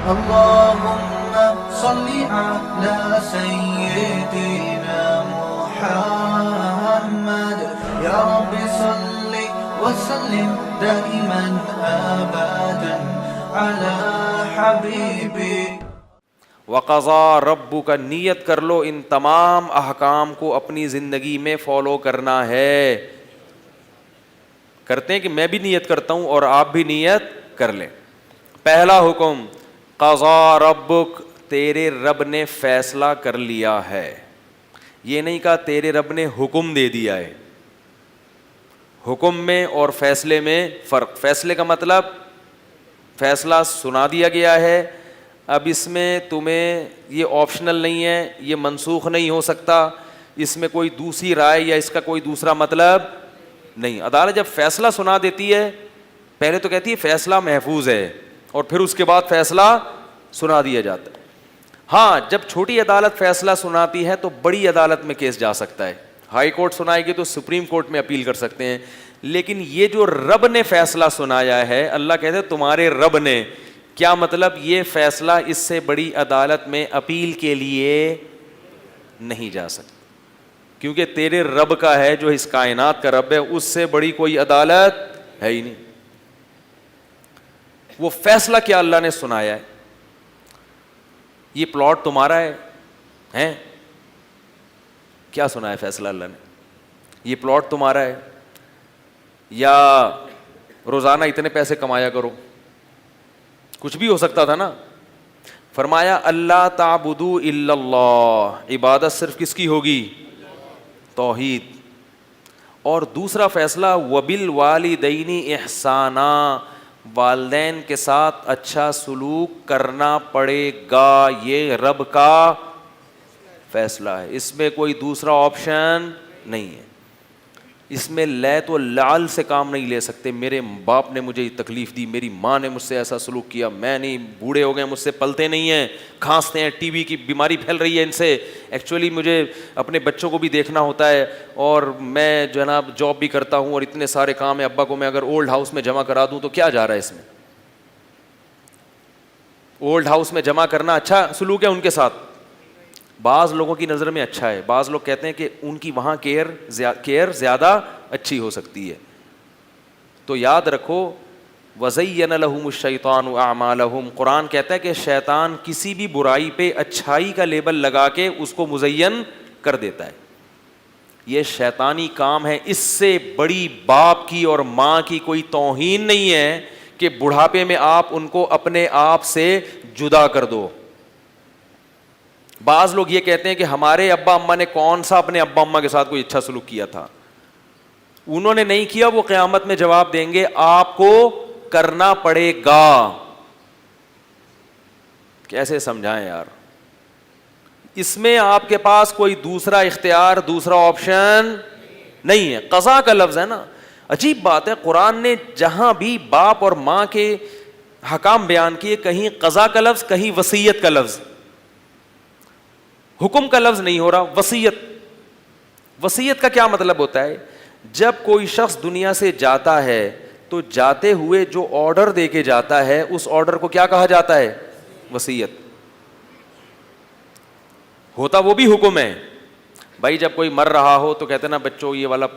اللهم صل على سيدنا محمد يا رب صل وسلم دائما ابدا على حبيبي. وقضا ربک، نیت کر لو ان تمام احکام کو اپنی زندگی میں فالو کرنا ہے. کرتے ہیں کہ میں بھی نیت کرتا ہوں اور آپ بھی نیت کر لیں. پہلا حکم قضا ربک، تیرے رب نے فیصلہ کر لیا ہے. یہ نہیں کہا تیرے رب نے حکم دے دیا ہے. حکم میں اور فیصلے میں فرق. فیصلے کا مطلب فیصلہ سنا دیا گیا ہے، اب اس میں تمہیں یہ آپشنل نہیں ہے، یہ منسوخ نہیں ہو سکتا، اس میں کوئی دوسری رائے یا اس کا کوئی دوسرا مطلب نہیں. عدالت جب فیصلہ سنا دیتی ہے پہلے تو کہتی ہے فیصلہ محفوظ ہے اور پھر اس کے بعد فیصلہ سنا دیا جاتا ہے. ہاں جب چھوٹی عدالت فیصلہ سناتی ہے تو بڑی عدالت میں کیس جا سکتا ہے. ہائی کورٹ سنائے گی تو سپریم کورٹ میں اپیل کر سکتے ہیں. لیکن یہ جو رب نے فیصلہ سنایا ہے، اللہ کہتے ہیں تمہارے رب نے، کیا مطلب یہ فیصلہ اس سے بڑی عدالت میں اپیل کے لیے نہیں جا سکتا، کیونکہ تیرے رب کا ہے جو اس کائنات کا رب ہے، اس سے بڑی کوئی عدالت ہے ہی نہیں. وہ فیصلہ کیا اللہ نے سنایا ہے. یہ پلاٹ تمہارا ہے ہیں؟ کیا سنا ہے فیصلہ اللہ نے؟ یہ پلاٹ تمہارا ہے یا روزانہ اتنے پیسے کمایا کرو، کچھ بھی ہو سکتا تھا نا. فرمایا اللہ تعبدوا الا اللہ، عبادت صرف کس کی ہوگی؟ توحید. اور دوسرا فیصلہ وبالوالدین احسانا، والدین کے ساتھ اچھا سلوک کرنا پڑے گا. یہ رب کا فیصلہ ہے، اس میں کوئی دوسرا آپشن نہیں ہے. اس میں لیت و لعل سے کام نہیں لے سکتے. میرے باپ نے مجھے تکلیف دی، میری ماں نے مجھ سے ایسا سلوک کیا، میں نہیں، بوڑھے ہو گئے مجھ سے پلتے نہیں ہیں، کھانستے ہیں، ٹی وی کی بیماری پھیل رہی ہے ان سے، ایکچولی مجھے اپنے بچوں کو بھی دیکھنا ہوتا ہے اور میں جناب جاب بھی کرتا ہوں اور اتنے سارے کام ہیں. ابا کو میں اگر اولڈ ہاؤس میں جمع کرا دوں تو کیا جا رہا ہے اس میں؟ اولڈ ہاؤس میں جمع کرنا اچھا سلوک ہے ان کے ساتھ؟ بعض لوگوں کی نظر میں اچھا ہے، بعض لوگ کہتے ہیں کہ ان کی وہاں کیئر زیادہ اچھی ہو سکتی ہے. تو یاد رکھو وَزَيَّنَ لَهُمُ الشَّيْطَانُ أَعْمَالَهُمْ، قرآن کہتا ہے کہ شیطان کسی بھی برائی پہ اچھائی کا لیبل لگا کے اس کو مزین کر دیتا ہے. یہ شیطانی کام ہے. اس سے بڑی باپ کی اور ماں کی کوئی توہین نہیں ہے کہ بڑھاپے میں آپ ان کو اپنے آپ سے جدا کر دو. بعض لوگ یہ کہتے ہیں کہ ہمارے ابا اماں نے کون سا اپنے ابا اماں کے ساتھ کوئی اچھا سلوک کیا تھا؟ انہوں نے نہیں کیا، وہ قیامت میں جواب دیں گے آپ کو کرنا پڑے گا. کیسے سمجھائیں یار؟ اس میں آپ کے پاس کوئی دوسرا اختیار، دوسرا آپشن نہیں ہے. قضا کا لفظ ہے نا. عجیب بات ہے، قرآن نے جہاں بھی باپ اور ماں کے حکام بیان کیے، کہیں قضا کا لفظ، کہیں وصیت کا لفظ. حکم کا لفظ نہیں ہو رہا، وصیت. وصیت کا کیا مطلب ہوتا ہے؟ جب کوئی شخص دنیا سے جاتا ہے تو جاتے ہوئے جو آرڈر دے کے جاتا ہے اس آرڈر کو کیا کہا جاتا ہے؟ وصیت. ہوتا وہ بھی حکم ہے. بھائی جب کوئی مر رہا ہو تو کہتے نا بچوں یہ والا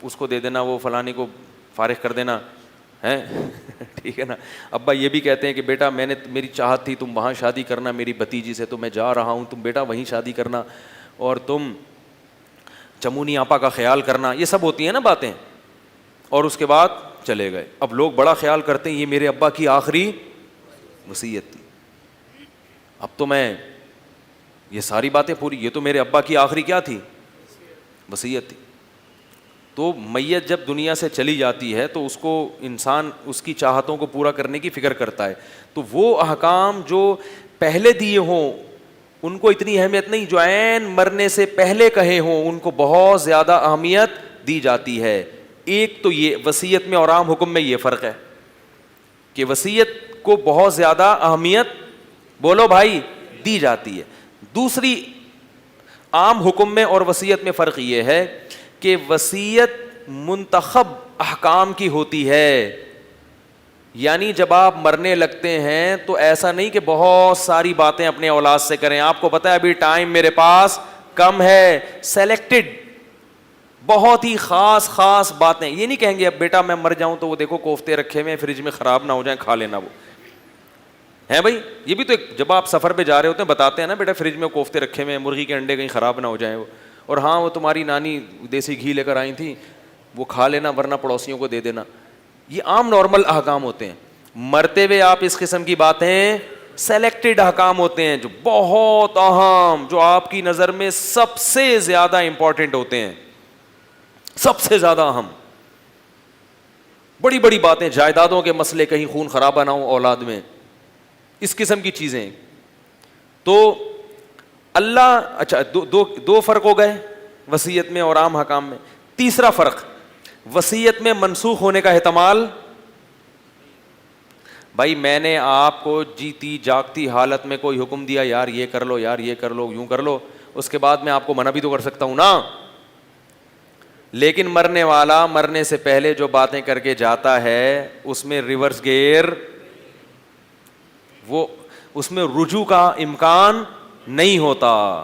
اس کو دے دینا، وہ فلانی کو فارغ کر دینا ہے ٹھیک ہے نا. ابا یہ بھی کہتے ہیں کہ بیٹا میں نے، میری چاہت تھی تم وہاں شادی کرنا میری بھتیجی سے، تو میں جا رہا ہوں، تم بیٹا وہیں شادی کرنا اور تم چمونی آپا کا خیال کرنا. یہ سب ہوتی ہیں نا باتیں. اور اس کے بعد چلے گئے. اب لوگ بڑا خیال کرتے ہیں یہ میرے ابا کی آخری وصیت تھی. اب تو میں یہ ساری باتیں پوری، یہ تو میرے ابا کی آخری کیا تھی؟ وصیت تھی. تو میت جب دنیا سے چلی جاتی ہے تو اس کو انسان اس کی چاہتوں کو پورا کرنے کی فکر کرتا ہے. تو وہ احکام جو پہلے دیے ہوں ان کو اتنی اہمیت نہیں، جو عین مرنے سے پہلے کہے ہوں ان کو بہت زیادہ اہمیت دی جاتی ہے. ایک تو یہ وصیت میں اور عام حکم میں یہ فرق ہے کہ وصیت کو بہت زیادہ اہمیت بولو بھائی دی جاتی ہے. دوسری عام حکم میں اور وصیت میں فرق یہ ہے کہ وصیت منتخب احکام کی ہوتی ہے. یعنی جب آپ مرنے لگتے ہیں تو ایسا نہیں کہ بہت ساری باتیں اپنے اولاد سے کریں. آپ کو پتا ہے ابھی ٹائم میرے پاس کم ہے, سلیکٹڈ, بہت ہی خاص خاص باتیں. یہ نہیں کہیں گے اب بیٹا میں مر جاؤں تو وہ دیکھو کوفتے رکھے ہوئے فریج میں خراب نہ ہو جائیں, کھا لینا. وہ ہے بھائی, یہ بھی تو جب آپ سفر پہ جا رہے ہوتے ہیں بتاتے ہیں نا بیٹا فریج میں کوفتے رکھے ہوئے ہیں, مرغی کے انڈے کہیں خراب نہ ہو جائیں. وہ اور ہاں وہ تمہاری نانی دیسی گھی لے کر آئی تھی, وہ کھا لینا ورنہ پڑوسیوں کو دے دینا. یہ عام نارمل احکام ہوتے ہیں. مرتے ہوئے آپ اس قسم کی باتیں سلیکٹڈ احکام ہوتے ہیں جو بہت اہم, جو آپ کی نظر میں سب سے زیادہ امپورٹنٹ ہوتے ہیں, سب سے زیادہ اہم. بڑی بڑی باتیں, جائیدادوں کے مسئلے, کہیں خون خرابہ نہ ہو اولاد میں, اس قسم کی چیزیں. تو اللہ, اچھا دو فرق ہو گئے وصیت میں اور عام حکام میں. تیسرا فرق, وصیت میں منسوخ ہونے کا احتمال. بھائی میں نے آپ کو جیتی جاگتی حالت میں کوئی حکم دیا, یار یہ کر لو, یار یہ کر لو, یوں کر لو, اس کے بعد میں آپ کو منع بھی تو کر سکتا ہوں نا. لیکن مرنے والا مرنے سے پہلے جو باتیں کر کے جاتا ہے اس میں ریورس گیئر, وہ اس میں رجوع کا امکان نہیں ہوتا.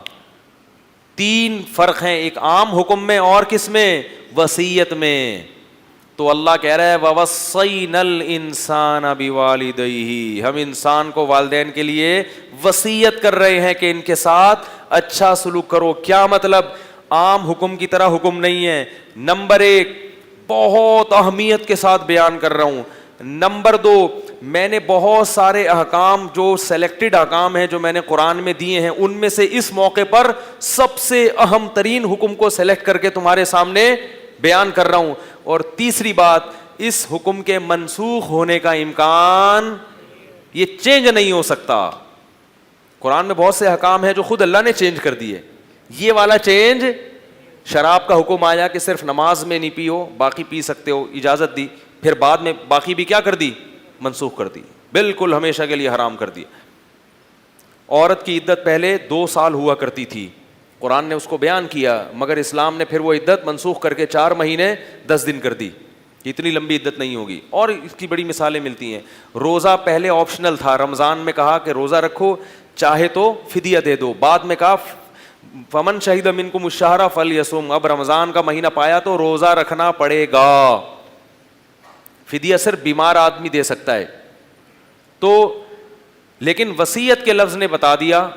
تین فرق ہیں, ایک عام حکم میں اور کس میں, وصیت میں. تو اللہ کہہ رہا ہے وَوَصَّيْنَا الْإِنسَانَ بِوَالِدَيْهِ, ہم انسان کو والدین کے لیے وصیت کر رہے ہیں کہ ان کے ساتھ اچھا سلوک کرو. کیا مطلب؟ عام حکم کی طرح حکم نہیں ہے. نمبر ایک, بہت اہمیت کے ساتھ بیان کر رہا ہوں. نمبر دو, میں نے بہت سارے احکام جو سلیکٹڈ احکام ہیں جو میں نے قرآن میں دیے ہیں, ان میں سے اس موقع پر سب سے اہم ترین حکم کو سلیکٹ کر کے تمہارے سامنے بیان کر رہا ہوں. اور تیسری بات, اس حکم کے منسوخ ہونے کا امکان, یہ چینج نہیں ہو سکتا. قرآن میں بہت سے احکام ہیں جو خود اللہ نے چینج کر دیے, یہ والا چینج, شراب کا حکم آیا کہ صرف نماز میں نہیں پیو, باقی پی سکتے ہو, اجازت دی, پھر بعد میں باقی بھی کیا کر دی, منسوخ کر دی, بالکل ہمیشہ کے لیے حرام کر دیا. عورت کی عدت پہلے 2 سال ہوا کرتی تھی, قرآن نے اس کو بیان کیا, مگر اسلام نے پھر وہ عدت منسوخ کر کے 4 مہینے 10 دن کر دی. اتنی لمبی عدت نہیں ہوگی. اور اس کی بڑی مثالیں ملتی ہیں. روزہ پہلے آپشنل تھا, رمضان میں کہا کہ روزہ رکھو, چاہے تو فدیہ دے دو, بعد میں کہا فمن شہد منکم الشہر فلیصم, اب رمضان کا مہینہ پایا تو روزہ رکھنا پڑے گا. فدیہ صرف بیمار آدمی دے سکتا ہے. تو لیکن وصیت کے لفظ نے بتا دیا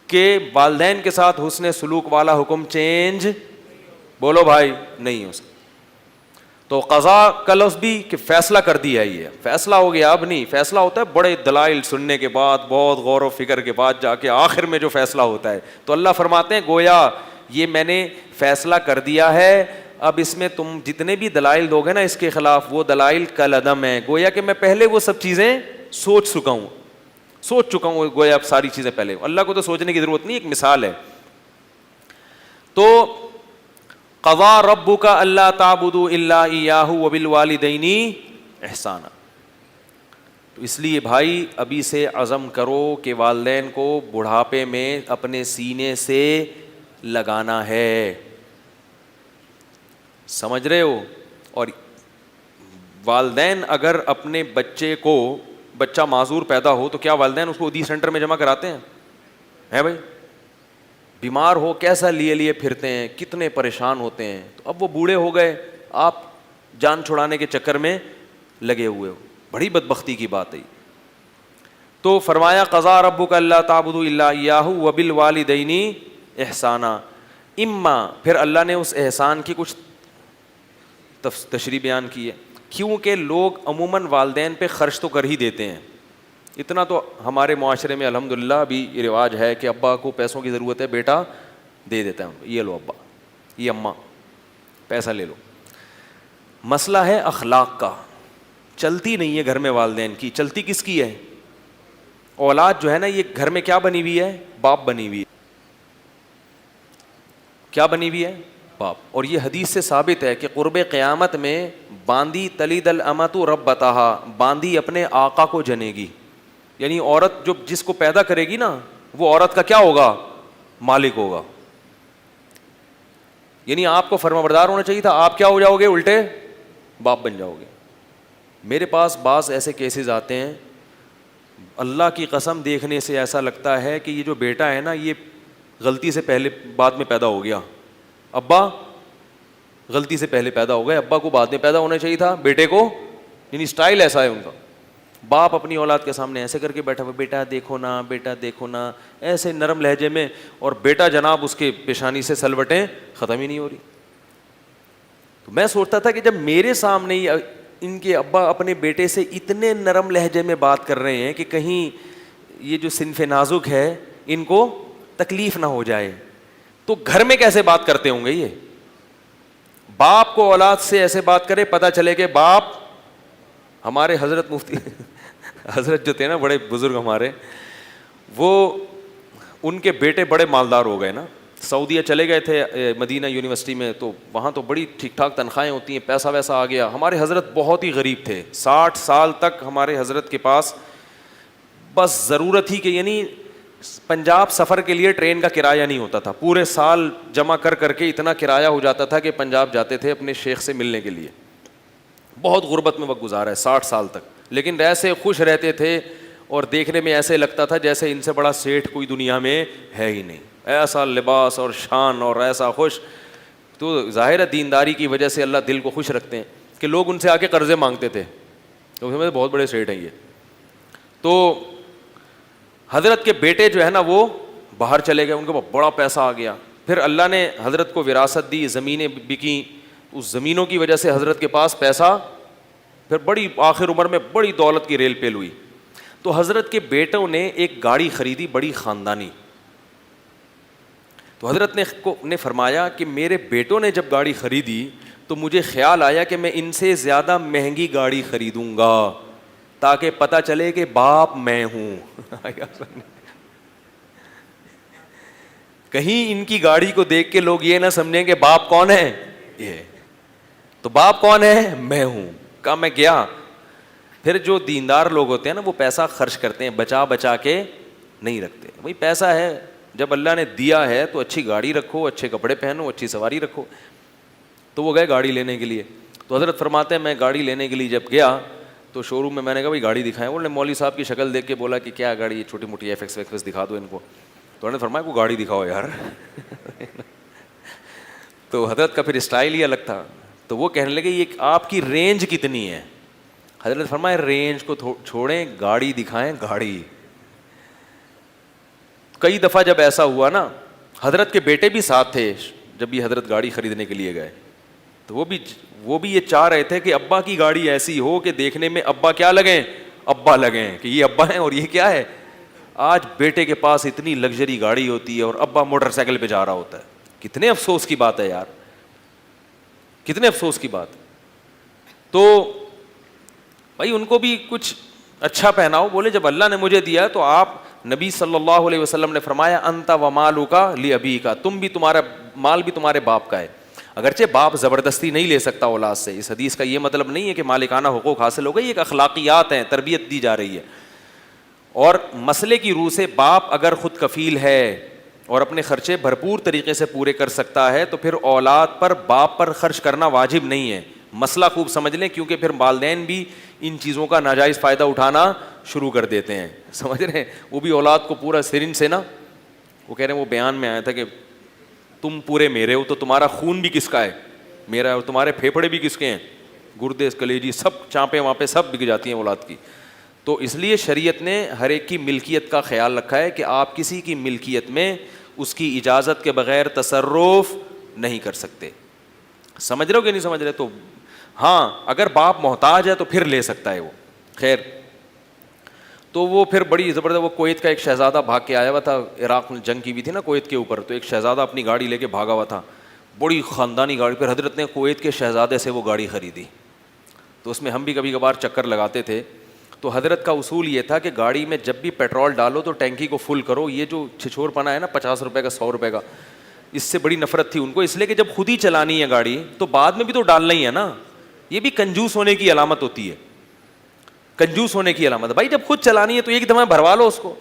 کہ والدین کے ساتھ حسن سلوک والا حکم چینج, بولو بھائی, نہیں ہو سکتا. تو قضا کا لفظ بھی کہ فیصلہ کر دیا, یہ فیصلہ ہو گیا, اب نہیں. فیصلہ ہوتا ہے بڑے دلائل سننے کے بعد, بہت غور و فکر کے بعد جا کے آخر میں جو فیصلہ ہوتا ہے. تو اللہ فرماتے ہیں گویا یہ میں نے فیصلہ کر دیا ہے, اب اس میں تم جتنے بھی دلائل دو گے نا اس کے خلاف, وہ دلائل کالعدم ہیں. گویا کہ میں پہلے وہ سب چیزیں سوچ چکا ہوں, گویا اب ساری چیزیں پہلے. اللہ کو تو سوچنے کی ضرورت نہیں, ایک مثال ہے. تو قضا ربک الا تعبدوا الا ایاہ وبالوالدین احسانا. تو اس لیے بھائی ابھی سے عزم کرو کہ والدین کو بڑھاپے میں اپنے سینے سے لگانا ہے, سمجھ رہے ہو. اور والدین اگر اپنے بچے کو, بچہ معذور پیدا ہو تو کیا والدین اس کو ادی سینٹر میں جمع کراتے ہیں بھائی؟ بیمار ہو کیسا لیے پھرتے ہیں, کتنے پریشان ہوتے ہیں. تو اب وہ بوڑھے ہو گئے, آپ جان چھڑانے کے چکر میں لگے ہوئے ہو, بڑی بدبختی کی بات ہے. تو فرمایا قضا ربک الا تعبدوا الا ایاہ وبالوالدین احسانا. اما, پھر اللہ نے اس احسان کی کچھ تشریح بیان کی ہے, کیونکہ لوگ عموماً والدین پہ خرچ تو کر ہی دیتے ہیں. اتنا تو ہمارے معاشرے میں الحمدللہ ابھی یہ رواج ہے کہ ابا کو پیسوں کی ضرورت ہے, بیٹا دے دیتا ہے, یہ لو ابا, یہ اماں پیسہ لے لو. مسئلہ ہے اخلاق کا, چلتی نہیں ہے گھر میں والدین کی, چلتی کس کی ہے؟ اولاد جو ہے نا یہ گھر میں کیا بنی ہوئی ہے؟ باپ بنی ہوئی ہے. کیا بنی ہوئی ہے؟ باپ. اور یہ حدیث سے ثابت ہے کہ قرب قیامت میں باندی تلید الامۃ ربتہا, باندی اپنے آقا کو جنے گی. یعنی عورت جو جس کو پیدا کرے گی نا وہ عورت کا کیا ہوگا؟ مالک ہوگا. یعنی آپ کو فرمانبردار ہونا چاہیے تھا, آپ کیا ہو جاؤ گے؟ الٹے باپ بن جاؤ گے. میرے پاس بعض ایسے کیسز آتے ہیں, اللہ کی قسم دیکھنے سے ایسا لگتا ہے کہ یہ جو بیٹا ہے نا یہ غلطی سے پہلے بعد میں پیدا ہو گیا, ابا غلطی سے پہلے پیدا ہو گئے, ابا کو بعد میں پیدا ہونا چاہیے تھا بیٹے کو, یعنی اسٹائل ایسا ہے ان کا. باپ اپنی اولاد کے سامنے ایسے کر کے بیٹھا ہوا, بیٹا دیکھو نا, بیٹا دیکھو نا, ایسے نرم لہجے میں, اور بیٹا جناب اس کے پیشانی سے سلوٹیں ختم ہی نہیں ہو رہی. تو میں سوچتا تھا کہ جب میرے سامنے ہی ان کے ابا اپنے بیٹے سے اتنے نرم لہجے میں بات کر رہے ہیں کہ کہیں یہ جو صنف نازک ہے ان کو تکلیف نہ ہو جائے, تو گھر میں کیسے بات کرتے ہوں گے. یہ باپ کو اولاد سے ایسے بات کرے, پتہ چلے کہ باپ, ہمارے حضرت مفتی حضرت جو تھے نا بڑے بزرگ ہمارے, وہ ان کے بیٹے بڑے مالدار ہو گئے نا, سعودیہ چلے گئے تھے مدینہ یونیورسٹی میں, تو وہاں تو بڑی ٹھیک ٹھاک تنخواہیں ہوتی ہیں, پیسہ ویسا آ گیا. ہمارے حضرت بہت ہی غریب تھے, 60 سال تک ہمارے حضرت کے پاس بس ضرورت ہی کہ یعنی پنجاب سفر کے لیے ٹرین کا کرایہ نہیں ہوتا تھا, پورے سال جمع کر کر کے اتنا کرایہ ہو جاتا تھا کہ پنجاب جاتے تھے اپنے شیخ سے ملنے کے لیے. بہت غربت میں وقت گزارا ہے 60 سال تک, لیکن ایسے خوش رہتے تھے اور دیکھنے میں ایسے لگتا تھا جیسے ان سے بڑا سیٹھ کوئی دنیا میں ہے ہی نہیں. ایسا لباس اور شان اور ایسا خوش, تو ظاہر ہے دینداری کی وجہ سے اللہ دل کو خوش رکھتے ہیں کہ لوگ ان سے آ کے قرضے مانگتے تھے, تو اس میں بہت بڑے سیٹھ ہیں یہ. تو حضرت کے بیٹے جو ہے نا وہ باہر چلے گئے, ان کے بڑا پیسہ آ گیا. پھر اللہ نے حضرت کو وراثت دی, زمینیں بکیں, اس زمینوں کی وجہ سے حضرت کے پاس پیسہ, پھر بڑی آخر عمر میں بڑی دولت کی ریل پیل ہوئی. تو حضرت کے بیٹوں نے ایک گاڑی خریدی بڑی خاندانی. تو حضرت نے فرمایا کہ میرے بیٹوں نے جب گاڑی خریدی تو مجھے خیال آیا کہ میں ان سے زیادہ مہنگی گاڑی خریدوں گا تاکہ پتہ چلے کہ باپ میں ہوں. کہیں ان کی گاڑی کو دیکھ کے لوگ یہ نہ سمجھیں کہ باپ کون ہے, یہ تو باپ کون ہے, میں ہوں. کہا میں گیا. پھر جو دیندار لوگ ہوتے ہیں نا وہ پیسہ خرچ کرتے ہیں, بچا بچا کے نہیں رکھتے. وہی پیسہ ہے, جب اللہ نے دیا ہے تو اچھی گاڑی رکھو, اچھے کپڑے پہنو, اچھی سواری رکھو. تو وہ گئے گاڑی لینے کے لیے. تو حضرت فرماتے ہیں میں گاڑی لینے کے لیے جب گیا تو شو روم میں نے کہا بھائی گاڑی دکھائیں. انہوں نے مولوی صاحب کی شکل دیکھ کے بولا کہ کیا گاڑی, یہ چھوٹی موٹی ایف ایکس دکھا دو ان کو. تو انہوں نے فرمایا کو گاڑی دکھاؤ یار. تو حضرت کا پھر اسٹائل ہی الگ تھا. تو وہ کہنے لگے یہ آپ کی رینج کتنی ہے. حضرت فرمایا رینج کو چھوڑیں, گاڑی دکھائیں گاڑی. کئی دفعہ جب ایسا ہوا نا, حضرت کے بیٹے بھی ساتھ تھے جب یہ حضرت گاڑی خریدنے کے لیے گئے, تو وہ بھی یہ چاہ رہے تھے کہ ابا کی گاڑی ایسی ہو کہ دیکھنے میں ابا کیا لگیں, ابا لگیں, کہ یہ ابا ہیں اور یہ کیا ہے. آج بیٹے کے پاس اتنی لگژری گاڑی ہوتی ہے اور ابا موٹر سائیکل پہ جا رہا ہوتا ہے. کتنے افسوس کی بات ہے یار, کتنے افسوس کی بات. تو بھائی ان کو بھی کچھ اچھا پہناؤ. بولے جب اللہ نے مجھے دیا تو آپ, نبی صلی اللہ علیہ وسلم نے فرمایا انت ومالک لابیک, تم بھی, تمہارا مال بھی تمہارے باپ کا ہے. اگرچہ باپ زبردستی نہیں لے سکتا اولاد سے, اس حدیث کا یہ مطلب نہیں ہے کہ مالکانہ حقوق حاصل ہو گئی, ایک اخلاقیات ہیں, تربیت دی جا رہی ہے. اور مسئلے کی روح سے باپ اگر خود کفیل ہے اور اپنے خرچے بھرپور طریقے سے پورے کر سکتا ہے تو پھر اولاد پر باپ پر خرچ کرنا واجب نہیں ہے. مسئلہ خوب سمجھ لیں, کیونکہ پھر والدین بھی ان چیزوں کا ناجائز فائدہ اٹھانا شروع کر دیتے ہیں. سمجھ رہے ہیں, وہ بھی اولاد کو پورا سرنج سے نا, وہ کہہ رہے ہیں وہ بیان میں آیا تھا کہ تم پورے میرے ہو تو تمہارا خون بھی کس کا ہے, میرا ہے, اور تمہارے پھیپھڑے بھی کس کے ہیں, گردے کلیجی سب چانپیں وہاں پہ سب بک جاتی ہیں اولاد کی. تو اس لیے شریعت نے ہر ایک کی ملکیت کا خیال رکھا ہے کہ آپ کسی کی ملکیت میں اس کی اجازت کے بغیر تصرف نہیں کر سکتے. سمجھ رہے ہو کہ نہیں سمجھ رہے؟ تو ہاں اگر باپ محتاج ہے تو پھر لے سکتا ہے وہ. خیر, تو وہ پھر بڑی زبردست, وہ کویت کا ایک شہزادہ بھاگ کے آیا ہوا تھا, عراق میں جنگ کی بھی تھی نا کویت کے اوپر, تو ایک شہزادہ اپنی گاڑی لے کے بھاگا ہوا تھا, بڑی خاندانی گاڑی. پھر حضرت نے کویت کے شہزادے سے وہ گاڑی خریدی. تو اس میں ہم بھی کبھی کبھار چکر لگاتے تھے. تو حضرت کا اصول یہ تھا کہ گاڑی میں جب بھی پیٹرول ڈالو تو ٹینکی کو فل کرو. یہ جو چھچور پنا ہے نا 50 روپے کا 100 روپے کا, اس سے بڑی نفرت تھی ان کو, اس لیے کہ جب خود ہی چلانی ہے گاڑی تو بعد میں بھی تو ڈالنا ہی ہے نا. یہ بھی کنجوس ہونے کی علامت ہوتی ہے, کنجوس ہونے کی علامت. بھائی جب خود چلانی ہے تو ایک دفعہ بھروا لو اس کو.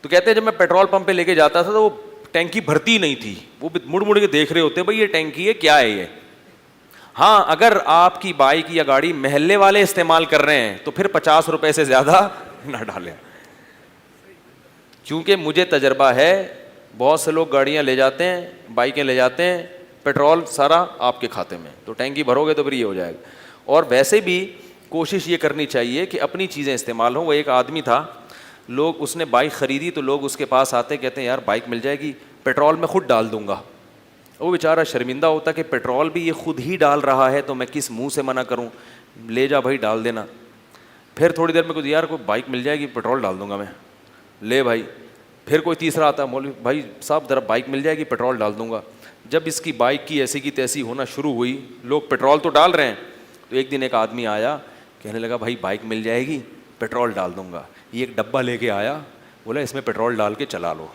تو کہتے ہیں جب میں پیٹرول پمپ پہ لے کے جاتا تھا تو وہ ٹینکی بھرتی نہیں تھی, وہ مڑ مڑ کے دیکھ رہے ہوتے بھائی یہ ٹینکی ہے کیا ہے یہ. ہاں اگر آپ کی بائک یا گاڑی محلے والے استعمال کر رہے ہیں تو پھر 50 روپے سے زیادہ نہ ڈالیں. کیونکہ مجھے تجربہ ہے, بہت سے لوگ گاڑیاں لے جاتے ہیں, بائکیں لے جاتے ہیں, پیٹرول سارا آپ کے کھاتے میں, تو ٹینکی بھرو گے تو پھر یہ ہو جائے گا. اور ویسے بھی کوشش یہ کرنی چاہیے کہ اپنی چیزیں استعمال ہوں. وہ ایک آدمی تھا, لوگ اس نے بائک خریدی تو لوگ اس کے پاس آتے کہتے ہیں یار بائک مل جائے گی, پیٹرول میں خود ڈال دوں گا. وہ بیچارہ شرمندہ ہوتا کہ پیٹرول بھی یہ خود ہی ڈال رہا ہے تو میں کس منہ سے منع کروں, لے جا بھائی ڈال دینا. پھر تھوڑی دیر میں کچھ یار کوئی بائک مل جائے گی پیٹرول ڈال دوں گا میں, لے بھائی. پھر کوئی تیسرا آتا, مولوی بھائی صاحب ذرا بائک مل جائے گی پیٹرول ڈال دوں گا. جب اس کی بائک کی ایسی کی تیسی ہونا شروع ہوئی, لوگ پیٹرول تو ڈال رہے ہیں, تو ایک دن ایک آدمی آیا کہنے لگا بھائی بائک مل جائے گی پیٹرول ڈال دوں گا. یہ ایک ڈبہ لے کے آیا, بولا اس میں پیٹرول ڈال کے چلا لو.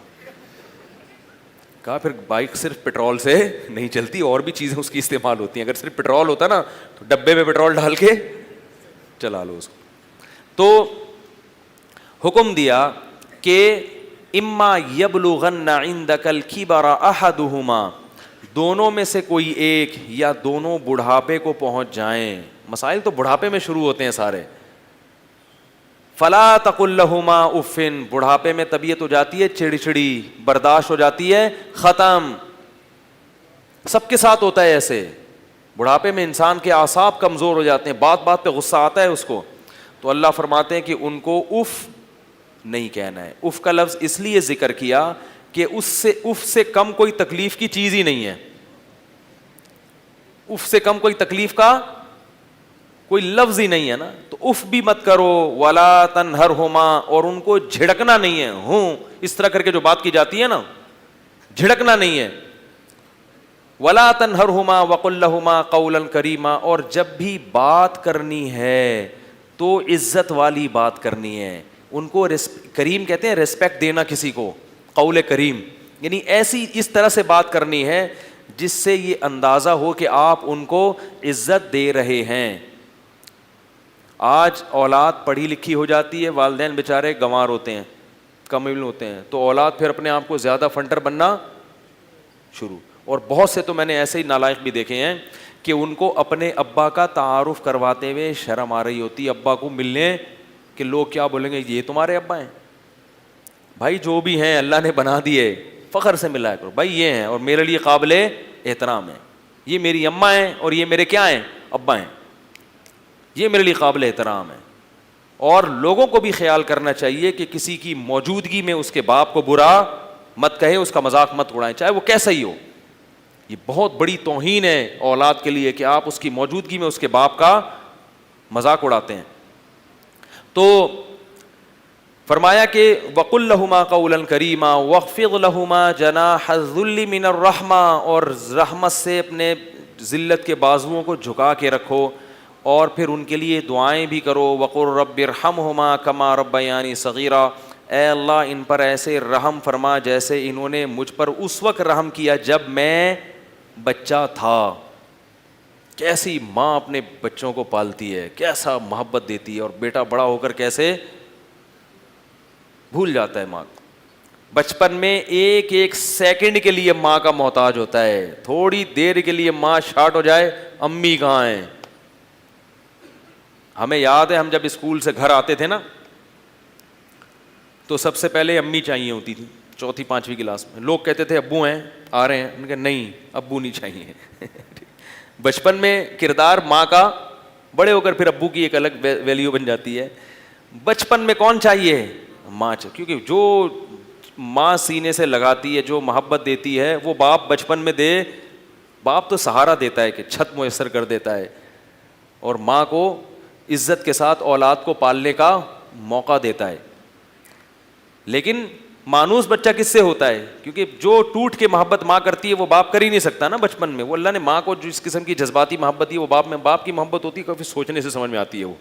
کہا پھر بائک صرف پیٹرول سے نہیں چلتی, اور بھی چیزیں اس کی استعمال ہوتی ہیں. اگر صرف پیٹرول ہوتا نا تو ڈبے میں پیٹرول ڈال کے چلا لو اس کو. تو حکم دیا کہ اما یبلغن عندک الکبر احدہما, دونوں میں سے کوئی ایک یا دونوں بڑھاپے کو پہنچ جائیں. مسائل تو بڑھاپے میں شروع ہوتے ہیں سارے. فلا تقل لہما اف, بڑھاپے میں طبیعت ہو جاتی ہے چڑچڑی, برداشت ہو جاتی ہے ختم. سب کے ساتھ ہوتا ہے ایسے, بڑھاپے میں انسان کے اعصاب کمزور ہو جاتے ہیں, بات بات پہ غصہ آتا ہے اس کو. تو اللہ فرماتے ہیں کہ ان کو اف نہیں کہنا ہے. اف کا لفظ اس لیے ذکر کیا کہ اف سے کم کوئی تکلیف کی چیز ہی نہیں ہے. اف سے کم کوئی تکلیف کا کوئی لفظ ہی نہیں ہے نا. تو اف بھی مت کرو. ولا تنہرہما, اور ان کو جھڑکنا نہیں ہے. ہوں اس طرح کر کے جو بات کی جاتی ہے نا, جھڑکنا نہیں ہے. ولا تنہرہما وقل لہما قولا کریما, اور جب بھی بات کرنی ہے تو عزت والی بات کرنی ہے. ان کو کریم کہتے ہیں ریسپیکٹ دینا کسی کو, قول کریم یعنی ایسی اس طرح سے بات کرنی ہے جس سے یہ اندازہ ہو کہ آپ ان کو عزت دے رہے ہیں. آج اولاد پڑھی لکھی ہو جاتی ہے, والدین بیچارے گنوار ہوتے ہیں, کم علم ہوتے ہیں, تو اولاد پھر اپنے آپ کو زیادہ فنٹر بننا شروع. اور بہت سے تو میں نے ایسے ہی نالائق بھی دیکھے ہیں کہ ان کو اپنے ابا کا تعارف کرواتے ہوئے شرم آ رہی ہوتی ابا کو ملنے, کہ لوگ کیا بولیں گے یہ تمہارے ابا ہیں. بھائی جو بھی ہیں اللہ نے بنا دیے, فخر سے ملایا کرو بھائی یہ ہیں اور میرے لیے قابل احترام ہیں, یہ میری اماں ہیں اور یہ میرے کیا ہیں ابا ہیں, یہ میرے لیے قابل احترام ہے. اور لوگوں کو بھی خیال کرنا چاہیے کہ کسی کی موجودگی میں اس کے باپ کو برا مت کہے, اس کا مذاق مت اڑائیں چاہے وہ کیسا ہی ہو. یہ بہت بڑی توہین ہے اولاد کے لیے کہ آپ اس کی موجودگی میں اس کے باپ کا مذاق اڑاتے ہیں. تو فرمایا کہ وقل لہما قولا کریما واخفض لہما جناح الذل من الرحمہ, اور رحمت سے اپنے ذلت کے بازوؤں کو جھکا کے رکھو, اور پھر ان کے لیے دعائیں بھی کرو. وقل رب ارحمہما کما ربیانی صغیرا, اے اللہ ان پر ایسے رحم فرما جیسے انہوں نے مجھ پر اس وقت رحم کیا جب میں بچہ تھا. کیسی ماں اپنے بچوں کو پالتی ہے, کیسا محبت دیتی ہے, اور بیٹا بڑا ہو کر کیسے بھول جاتا ہے ماں. بچپن میں ایک ایک سیکنڈ کے لیے ماں کا محتاج ہوتا ہے. تھوڑی دیر کے لیے ماں شارٹ ہو جائے, امی کہاں ہیں. ہمیں یاد ہے ہم جب اسکول سے گھر آتے تھے نا تو سب سے پہلے امی چاہیے ہوتی تھی, چوتھی پانچویں کلاس میں. لوگ کہتے تھے ابو ہیں آ رہے ہیں, ان کہ نہیں ابو نہیں چاہیے. بچپن میں کردار ماں کا, بڑے ہو کر پھر ابو کی ایک الگ ویلیو بن جاتی ہے. بچپن میں کون چاہیے, ماں چاہیے, کیونکہ جو ماں سینے سے لگاتی ہے, جو محبت دیتی ہے وہ باپ بچپن میں دے. باپ تو سہارا دیتا ہے کہ چھت میسر کر دیتا ہے, اور ماں کو عزت کے ساتھ اولاد کو پالنے کا موقع دیتا ہے. لیکن مانوس بچہ کس سے ہوتا ہے, کیونکہ جو ٹوٹ کے محبت ماں کرتی ہے وہ باپ کر ہی نہیں سکتا نا بچپن میں. وہ اللہ نے ماں کو جو اس قسم کی جذباتی محبت دی وہ باپ میں, باپ کی محبت ہوتی ہے کافی سوچنے سے سمجھ میں آتی ہے وہ,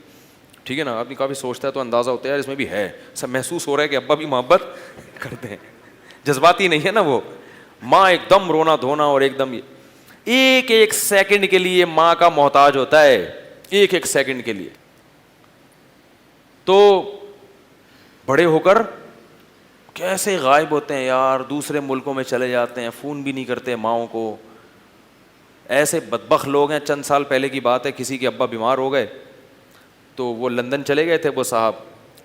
ٹھیک ہے نا. آدمی کافی سوچتا ہے تو اندازہ ہوتا ہے یار اس میں بھی ہے, سب محسوس ہو رہا ہے کہ ابا بھی محبت کرتے ہیں, جذباتی نہیں ہے نا وہ. ماں ایک دم رونا دھونا اور ایک دم ایک ایک سیکنڈ کے لیے ماں کا محتاج ہوتا ہے, ایک ایک سیکنڈ کے لیے. تو بڑے ہو کر کیسے غائب ہوتے ہیں یار, دوسرے ملکوں میں چلے جاتے ہیں, فون بھی نہیں کرتے ماؤں کو. ایسے بدبخت لوگ ہیں, چند سال پہلے کی بات ہے, کسی کے ابا بیمار ہو گئے تو وہ لندن چلے گئے تھے وہ صاحب,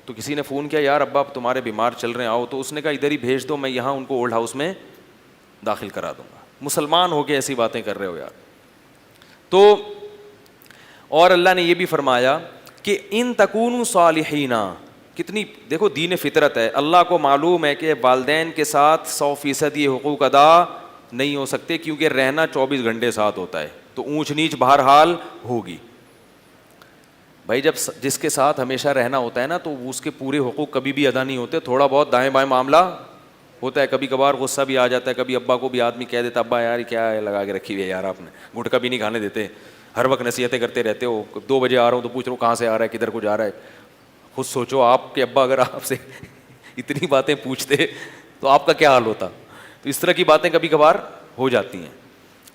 تو کسی نے فون کیا, یار ابا تمہارے بیمار چل رہے ہیں آؤ, تو اس نے کہا ادھر ہی بھیج دو, میں یہاں ان کو اولڈ ہاؤس میں داخل کرا دوں گا. مسلمان ہو کے ایسی باتیں کر رہے ہو یار. تو اور اللہ نے یہ بھی فرمایا کہ ان تکونوا صالحین, کتنی دیکھو دین فطرت ہے. اللہ کو معلوم ہے کہ والدین کے ساتھ 100% یہ حقوق ادا نہیں ہو سکتے, کیونکہ رہنا 24 گھنٹے ساتھ ہوتا ہے, تو اونچ نیچ بہرحال ہوگی. بھائی جب جس کے ساتھ ہمیشہ رہنا ہوتا ہے نا, تو اس کے پورے حقوق کبھی بھی ادا نہیں ہوتے, تھوڑا بہت دائیں بائیں معاملہ ہوتا ہے, کبھی کبھار غصہ بھی آ جاتا ہے, کبھی ابا کو بھی آدمی کہہ دیتا ابا یار کیا لگا کے رکھی ہوئی ہے یار, آپ نے گٹکا بھی نہیں کھانے دیتے, ہر وقت نصیحتیں کرتے رہتے ہو, 2 بجے آ رہا ہوں تو پوچھ رہا ہوں کہاں سے آ رہا ہے, کدھر کو جا رہا ہے. خود سوچو آپ کے ابا اگر آپ سے اتنی باتیں پوچھتے تو آپ کا کیا حال ہوتا. تو اس طرح کی باتیں کبھی کبھار ہو جاتی ہیں.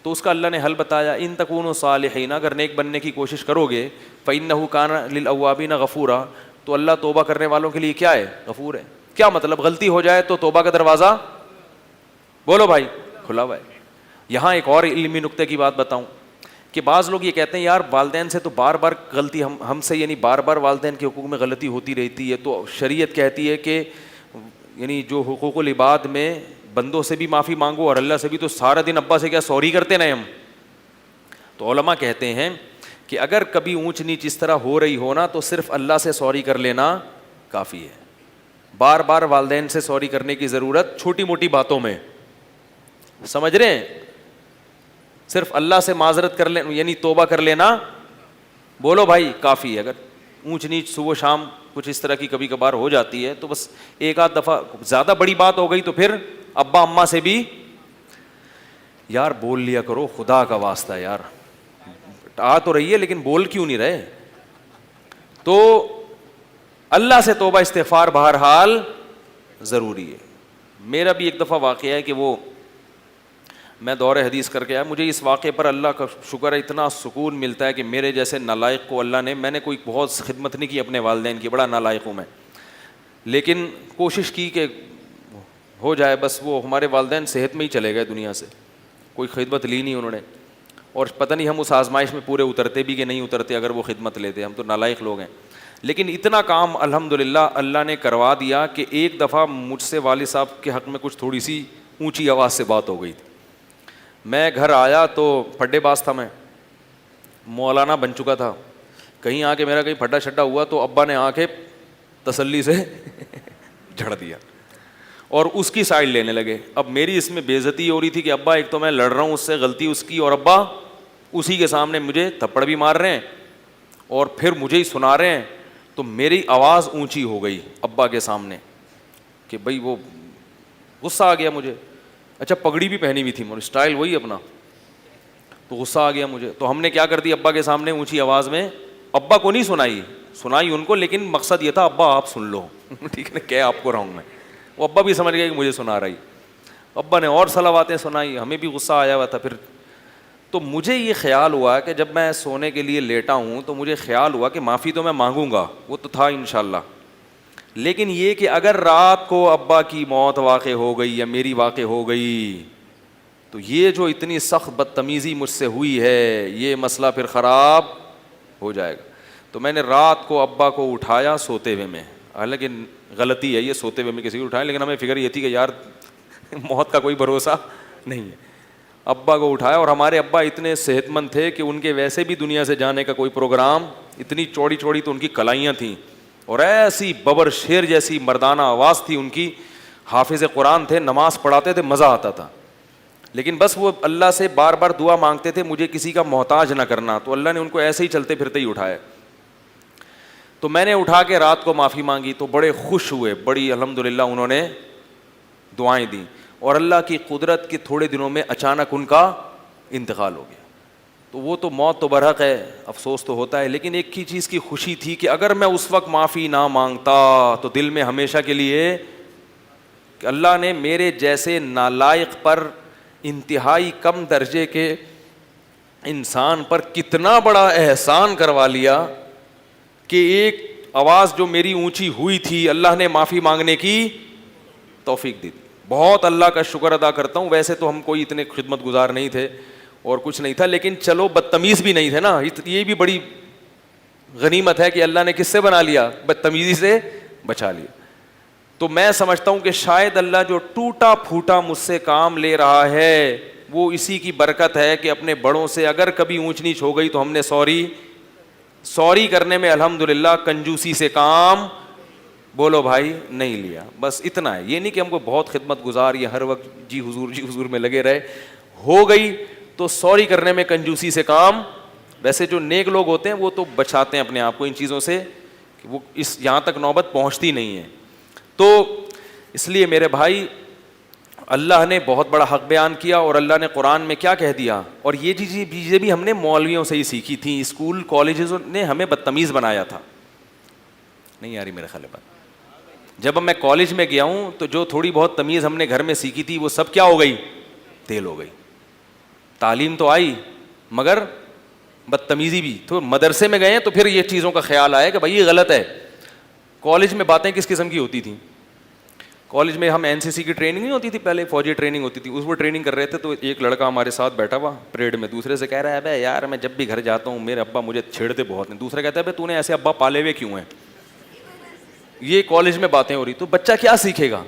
تو اس کا اللہ نے حل بتایا, ان تکونوا صالحین, اگر نیک بننے کی کوشش کرو گے, فإنہ کان للأوابین غفورا, تو اللہ توبہ کرنے والوں کے لیے کیا ہے, غفور ہے. کیا مطلب, غلطی ہو جائے تو توبہ کا دروازہ بولو بھائی کھلا ہوا ہے. یہاں ایک اور علمی نقطے کی بات بتاؤں کہ بعض لوگ یہ کہتے ہیں یار والدین سے تو بار بار غلطی ہم سے یعنی بار بار والدین کے حقوق میں غلطی ہوتی رہتی ہے, تو شریعت کہتی ہے کہ یعنی جو حقوق العباد میں بندوں سے بھی معافی مانگو اور اللہ سے بھی, تو سارا دن ابا سے کیا سوری کرتے نا ہم. تو علماء کہتے ہیں کہ اگر کبھی اونچ نیچ اس طرح ہو رہی ہو نا, تو صرف اللہ سے سوری کر لینا کافی ہے. بار بار والدین سے سوری کرنے کی ضرورت چھوٹی موٹی باتوں میں, سمجھ رہے ہیں, صرف اللہ سے معذرت کر لینا یعنی توبہ کر لینا بولو بھائی کافی ہے. اگر اونچ نیچ صبح شام کچھ اس طرح کی کبھی کبھار ہو جاتی ہے تو بس ایک آدھ دفعہ, زیادہ بڑی بات ہو گئی تو پھر ابا اماں سے بھی یار بول لیا کرو, خدا کا واسطہ یار, آ تو رہی ہے لیکن بول کیوں نہیں رہے. تو اللہ سے توبہ استغفار بہرحال ضروری ہے. میرا بھی ایک دفعہ واقعہ ہے کہ وہ میں دور حدیث کر کے آیا, مجھے اس واقعے پر اللہ کا شکر ہے, اتنا سکون ملتا ہے کہ میرے جیسے نالائق کو اللہ نے, میں نے کوئی بہت خدمت نہیں کی اپنے والدین کی, بڑا نالائق ہوں میں, لیکن کوشش کی کہ ہو جائے. بس وہ ہمارے والدین صحت میں ہی چلے گئے دنیا سے, کوئی خدمت لی نہیں انہوں نے, اور پتہ نہیں ہم اس آزمائش میں پورے اترتے بھی کہ نہیں اترتے اگر وہ خدمت لیتے, ہم تو نالائق لوگ ہیں. لیکن اتنا کام الحمدللہ اللہ نے کروا دیا کہ ایک دفعہ مجھ سے والد صاحب کے حق میں کچھ تھوڑی سی اونچی آواز سے بات ہو گئی تھی. میں گھر آیا تو پھڈے باز تھا, میں مولانا بن چکا تھا, کہیں آ کے میرا کہیں پھڈا شڈا ہوا تو ابا نے آ کے تسلی سے جھڑ دیا اور اس کی سائڈ لینے لگے. اب میری اس میں بے عزتی ہو رہی تھی کہ ابا ایک تو میں لڑ رہا ہوں اس سے, غلطی اس کی, اور ابا اسی کے سامنے مجھے تھپڑ بھی مار رہے ہیں اور پھر مجھے ہی سنا رہے ہیں. تو میری آواز اونچی ہو گئی ابا کے سامنے کہ بھائی وہ غصہ آ گیا مجھے. اچھا پگڑی بھی پہنی ہوئی تھی, اسٹائل وہی اپنا, تو غصہ آ گیا مجھے. تو ہم نے کیا کر دی, ابا کے سامنے اونچی آواز میں, ابا کو نہیں سنائی ان کو, لیکن مقصد یہ تھا ابا آپ سن لو, ٹھیک ہے نا, کیا آپ کو رہا ہوں میں. وہ ابا بھی سمجھ گئے کہ مجھے سنا رہی. ابا نے اور صلواتیں سنائی, ہمیں بھی غصہ آیا ہوا تھا. پھر تو مجھے یہ خیال ہوا کہ جب میں سونے کے لیے لیٹا ہوں تو مجھے خیال ہوا کہ معافی تو میں مانگوں گا, وہ تو تھا انشاءاللہ, لیکن یہ کہ اگر رات کو ابا کی موت واقع ہو گئی یا میری واقع ہو گئی تو یہ جو اتنی سخت بدتمیزی مجھ سے ہوئی ہے, یہ مسئلہ پھر خراب ہو جائے گا. تو میں نے رات کو ابا کو اٹھایا سوتے ہوئے میں, حالانکہ غلطی ہے یہ سوتے ہوئے میں کسی کو اٹھایا, لیکن ہمیں فکر یہ تھی کہ یار موت کا کوئی بھروسہ نہیں ہے. ابا کو اٹھایا, اور ہمارے ابا اتنے صحت مند تھے کہ ان کے ویسے بھی دنیا سے جانے کا کوئی پروگرام, اتنی چوڑی چوڑی تو ان کی کلائیاں تھیں اور ایسی ببر شیر جیسی مردانہ آواز تھی ان کی, حافظ قرآن تھے, نماز پڑھاتے تھے, مزہ آتا تھا. لیکن بس وہ اللہ سے بار بار دعا مانگتے تھے مجھے کسی کا محتاج نہ کرنا, تو اللہ نے ان کو ایسے ہی چلتے پھرتے ہی اٹھایا. تو میں نے اٹھا کے رات کو معافی مانگی تو بڑے خوش ہوئے, بڑی الحمدللہ انہوں نے دعائیں دیں, اور اللہ کی قدرت کے تھوڑے دنوں میں اچانک ان کا انتقال ہو گیا. تو وہ تو موت تو برحق ہے, افسوس تو ہوتا ہے, لیکن ایک ہی چیز کی خوشی تھی کہ اگر میں اس وقت معافی نہ مانگتا تو دل میں ہمیشہ کے لیے کہ اللہ نے میرے جیسے نالائق پر, انتہائی کم درجے کے انسان پر کتنا بڑا احسان کروا لیا کہ ایک آواز جو میری اونچی ہوئی تھی اللہ نے معافی مانگنے کی توفیق دی. بہت اللہ کا شکر ادا کرتا ہوں. ویسے تو ہم کوئی اتنے خدمت گزار نہیں تھے, اور کچھ نہیں تھا, لیکن چلو بدتمیز بھی نہیں تھے نا, یہ بھی بڑی غنیمت ہے کہ اللہ نے کس سے بنا لیا, بدتمیزی سے بچا لیا. تو میں سمجھتا ہوں کہ شاید اللہ جو ٹوٹا پھوٹا مجھ سے کام لے رہا ہے وہ اسی کی برکت ہے کہ اپنے بڑوں سے اگر کبھی اونچ نیچ ہو گئی تو ہم نے سوری کرنے میں الحمدللہ کنجوسی سے کام بولو بھائی نہیں لیا. بس اتنا ہے, یہ نہیں کہ ہم کو بہت خدمت گزار یا ہر وقت جی حضور میں لگے رہے. ہو گئی تو سوری کرنے میں کنجوسی سے کام. ویسے جو نیک لوگ ہوتے ہیں وہ تو بچاتے ہیں اپنے آپ کو ان چیزوں سے, کہ وہ اس یہاں تک نوبت پہنچتی نہیں ہے. تو اس لیے میرے بھائی اللہ نے بہت بڑا حق بیان کیا, اور اللہ نے قرآن میں کیا کہہ دیا. اور یہ چیزیں بھی ہم نے مولویوں سے ہی سیکھی تھیں, اسکول کالجز نے ہمیں بدتمیز بنایا تھا. نہیں آ رہی میرے خیال بات. جب میں کالج میں گیا ہوں تو جو تھوڑی بہت تمیز ہم نے گھر میں سیکھی تھی وہ سب کیا ہو گئی, تیل ہو گئی. تعلیم تو آئی مگر بدتمیزی بھی. تو مدرسے میں گئے ہیں تو پھر یہ چیزوں کا خیال آیا کہ بھائی یہ غلط ہے. کالج میں باتیں کس قسم کی ہوتی تھیں. کالج میں ہم این سی سی کی ٹریننگ نہیں ہوتی تھی, پہلے فوجی ٹریننگ ہوتی تھی, اس میں ٹریننگ کر رہے تھے. تو ایک لڑکا ہمارے ساتھ بیٹھا ہوا پریڈ میں, دوسرے سے کہہ رہا ہے ابے یار میں جب بھی گھر جاتا ہوں میرے ابا مجھے چھیڑتے بہت ہیں. دوسرا کہتا ہے تو نے ایسے ابا پالے ہوئے کیوں ہیں. یہ کالج میں باتیں ہو رہی. تو بچہ کیا سیکھے گا,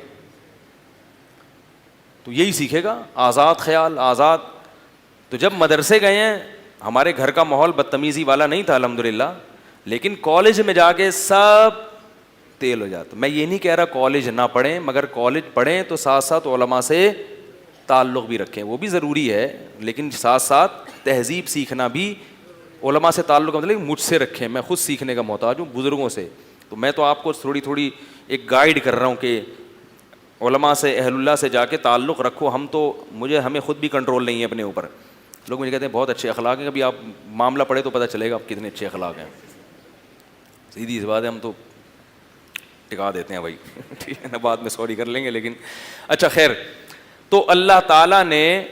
تو یہی سیکھے گا آزاد خیال آزاد. تو جب مدرسے گئے ہیں ہمارے گھر کا ماحول بدتمیزی والا نہیں تھا الحمدللہ, لیکن کالج میں جا کے سب تیل ہو جاتا. میں یہ نہیں کہہ رہا کالج نہ پڑھیں, مگر کالج پڑھیں تو ساتھ ساتھ علماء سے تعلق بھی رکھیں, وہ بھی ضروری ہے. لیکن ساتھ ساتھ تہذیب سیکھنا بھی, علماء سے تعلق مطلب مجھ سے رکھیں. میں خود سیکھنے کا محتاج ہوں بزرگوں سے. تو میں تو آپ کو تھوڑی ایک گائیڈ کر رہا ہوں کہ علماء سے اہل اللہ سے جا کے تعلق رکھو. ہمیں خود بھی کنٹرول نہیں ہے اپنے اوپر. لوگ مجھے کہتے ہیں بہت اچھے اخلاق ہیں, کبھی آپ معاملہ پڑھے تو پتہ چلے گا آپ کتنے اچھے اخلاق ہیں. سیدھی سی بات ہے, ہم تو ٹکا دیتے ہیں بھائی, ٹھیک ہے نا, بعد میں سوری کر لیں گے. لیکن اچھا خیر. تو اللہ تعالیٰ نے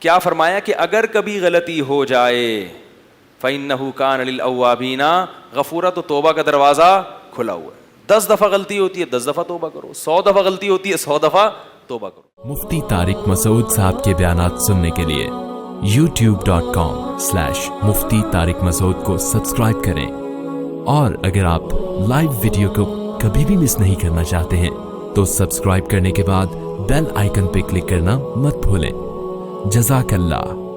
کیا فرمایا کہ اگر کبھی غلطی ہو جائے فَإِنَّهُ كَانَ لِلْأَوَّابِينَ غَفُورًا, تو توبہ کا دروازہ کھلا ہوا ہے. 10 دفعہ غلطی ہوتی ہے 10 دفعہ توبہ کرو, 100 دفعہ غلطی ہوتی ہے 100 دفعہ توبہ کرو. مفتی طارق مسعود صاحب کے بیانات سننے کے لیے youtube.com/مفتی طارق مسعود کو سبسکرائب کریں. اور اگر آپ لائیو ویڈیو کو کبھی بھی مس نہیں کرنا چاہتے ہیں تو سبسکرائب کرنے کے بعد بیل آئیکن پہ کلک کرنا مت بھولیں. جزاک اللہ.